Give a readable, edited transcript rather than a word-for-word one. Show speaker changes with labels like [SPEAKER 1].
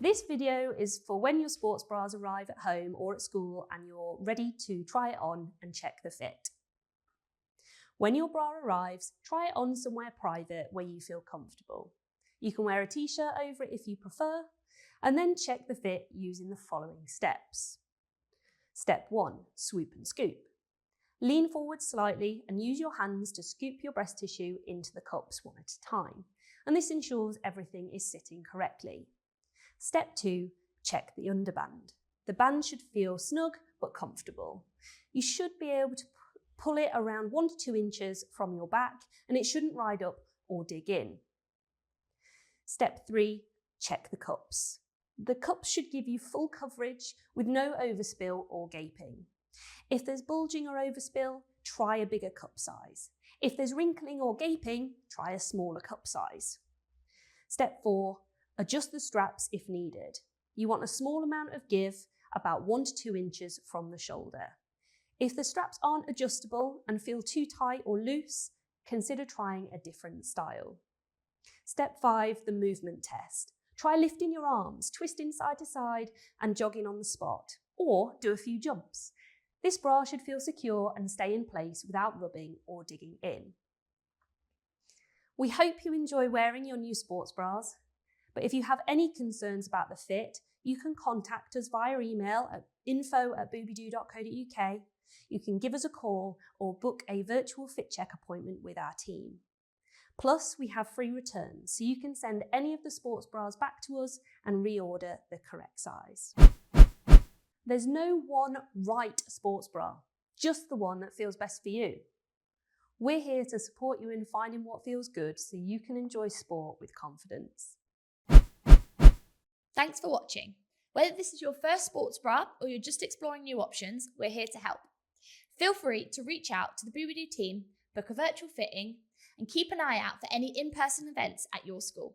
[SPEAKER 1] This video is for when your sports bras arrive at home or at school and you're ready to try it on and check the fit. When your bra arrives, try it on somewhere private where you feel comfortable. You can wear a t-shirt over it if you prefer, and then check the fit using the following steps. Step 1, swoop and scoop. Lean forward slightly and use your hands to scoop your breast tissue into the cups one at a time, and this ensures everything is sitting correctly. Step 2, check the underband. The band should feel snug but comfortable. You should be able to pull it around 1 to 2 inches from your back, and it shouldn't ride up or dig in. Step 3, check the cups. The cups should give you full coverage with no overspill or gaping. If there's bulging or overspill, try a bigger cup size. If there's wrinkling or gaping, try a smaller cup size. Step 4, adjust the straps if needed. You want a small amount of give, about 1 to 2 inches from the shoulder. If the straps aren't adjustable and feel too tight or loose, consider trying a different style. Step 5, the movement test. Try lifting your arms, twisting side to side and jogging on the spot, or do a few jumps. This bra should feel secure and stay in place without rubbing or digging in. We hope you enjoy wearing your new sports bras, but if you have any concerns about the fit, you can contact us via email at info@boobydoo.co.uk. You can give us a call or book a virtual fit check appointment with our team. Plus, we have free returns, so you can send any of the sports bras back to us and reorder the correct size. There's no one right sports bra, just the one that feels best for you. We're here to support you in finding what feels good so you can enjoy sport with confidence.
[SPEAKER 2] Thanks for watching. Whether this is your first sports bra or you're just exploring new options, we're here to help. Feel free to reach out to the Boobydoo team, book a virtual fitting, and keep an eye out for any in-person events at your school.